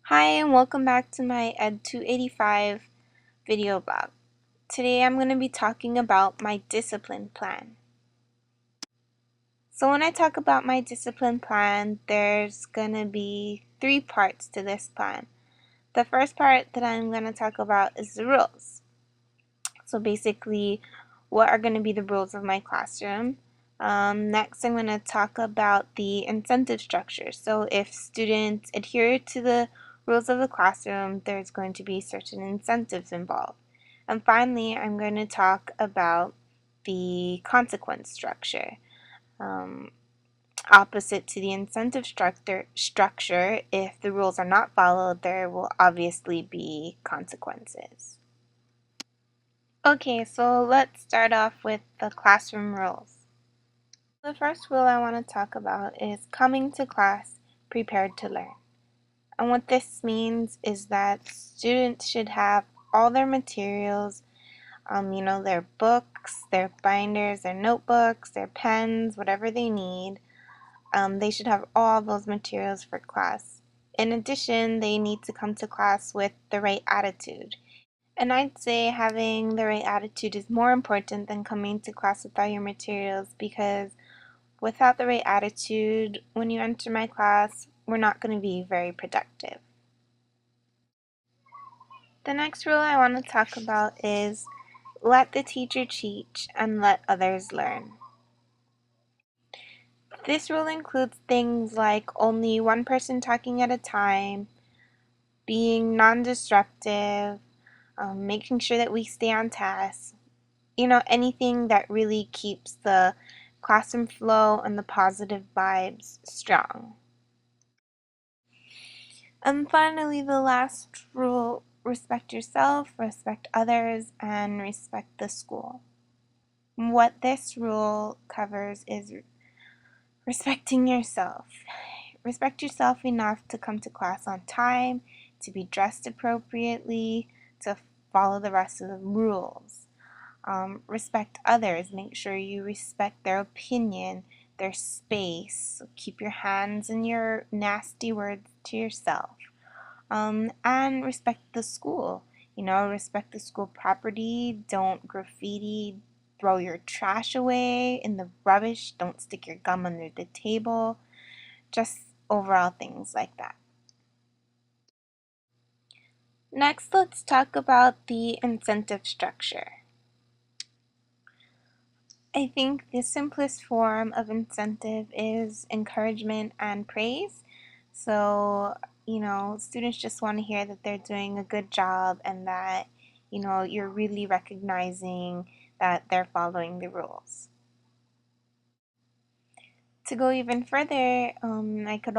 Hi and welcome back to my Ed 285 video blog. Today I'm going to be talking about my discipline plan. So when I talk about my discipline plan, there's going to be three parts to this plan. The first part that I'm going to talk about is the rules. So basically, what are going to be the rules of my classroom? Next, I'm going to talk about the incentive structure. So if students adhere to the rules of the classroom, there's going to be certain incentives involved. And finally, I'm going to talk about the consequence structure. Um, Opposite to the incentive structure, if the rules are not followed, there will obviously be consequences. Okay, so let's start off with the classroom rules. The first rule I want to talk about is coming to class prepared to learn. And what this means is that students should have all their materials, their books, their binders, their notebooks, their pens, whatever they need. They should have all those materials for class. In addition, they need to come to class with the right attitude. And I'd say having the right attitude is more important than coming to class with all your materials, because without the right attitude, when you enter my class, we're not going to be very productive. The next rule I want to talk about is let the teacher teach and let others learn. This rule includes things like only one person talking at a time, being non-disruptive, making sure that we stay on task, anything that really keeps the classroom flow and the positive vibes strong. And finally, the last rule, respect yourself, respect others, and respect the school. What this rule covers is respecting yourself. Respect yourself enough to come to class on time, to be dressed appropriately, to follow the rest of the rules. Respect others. Make sure you respect their opinion, their space. Keep your hands and your nasty words to yourself. And respect the school. Respect the school property. Don't graffiti. Throw your trash away in the rubbish. Don't stick your gum under the table. Just overall things like that. Next, let's talk about the incentive structure. I think the simplest form of incentive is encouragement and praise. So, students just want to hear that they're doing a good job and that, you're really recognizing that they're following the rules. To go even further, I could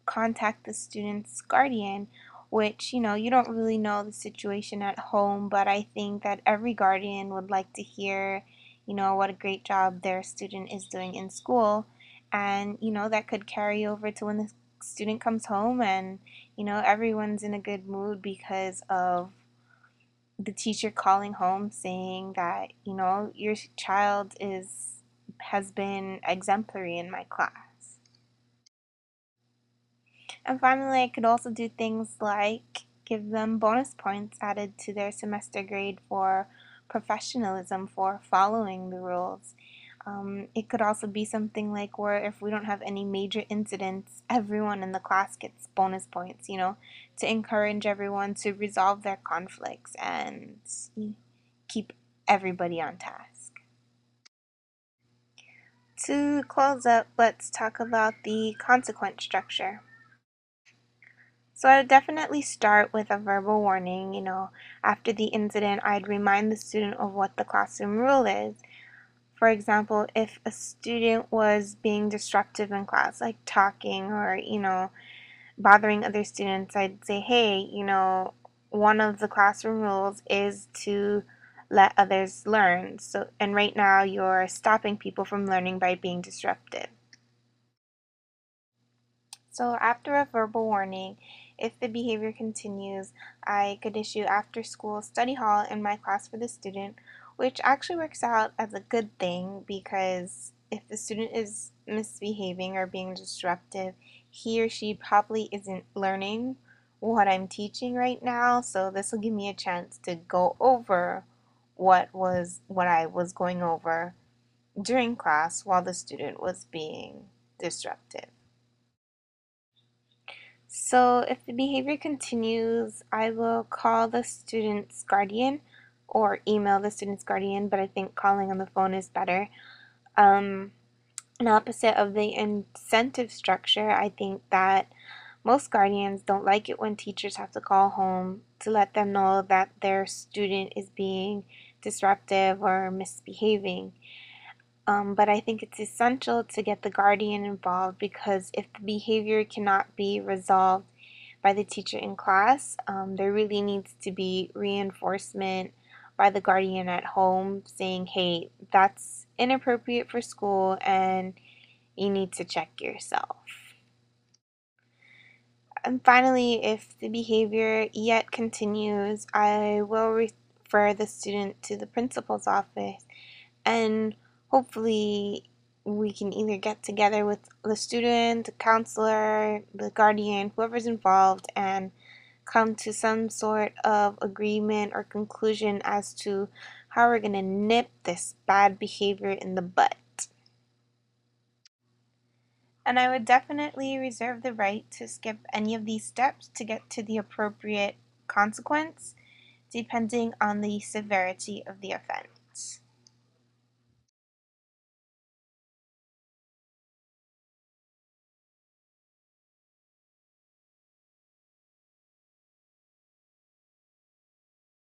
contact the student's guardian, which, you don't really know the situation at home, but I think that every guardian would like to hear, what a great job their student is doing in school. And, that could carry over to when the student comes home and, everyone's in a good mood because of the teacher calling home saying that, your child has been exemplary in my class. And finally, I could also do things like give them bonus points added to their semester grade for professionalism, for following the rules. It could also be something like where if we don't have any major incidents, everyone in the class gets bonus points, to encourage everyone to resolve their conflicts and keep everybody on task. To close up, let's talk about the consequence structure. So I would definitely start with a verbal warning. After the incident, I'd remind the student of what the classroom rule is. For example, if a student was being disruptive in class, like talking or, bothering other students, I'd say, hey, one of the classroom rules is to let others learn. So, and right now you're stopping people from learning by being disruptive. So after a verbal warning, if the behavior continues, I could issue after school study hall in my class for the student, which actually works out as a good thing because if the student is misbehaving or being disruptive, he or she probably isn't learning, what I'm teaching right now, so this will give me a chance to go over what I was going over during class while the student was being disruptive. So if the behavior continues, I will call the student's guardian or email the student's guardian, but I think calling on the phone is better. An opposite of the incentive structure, I think that most guardians don't like it when teachers have to call home to let them know that their student is being disruptive or misbehaving. But I think it's essential to get the guardian involved because if the behavior cannot be resolved by the teacher in class, there really needs to be reinforcement by the guardian at home saying, hey, that's inappropriate for school and you need to check yourself. And finally, if the behavior yet continues, I will refer the student to the principal's office, and hopefully we can either get together with the student, the counselor, the guardian, whoever's involved, and come to some sort of agreement or conclusion as to how we're going to nip this bad behavior in the bud. And I would definitely reserve the right to skip any of these steps to get to the appropriate consequence, depending on the severity of the offense.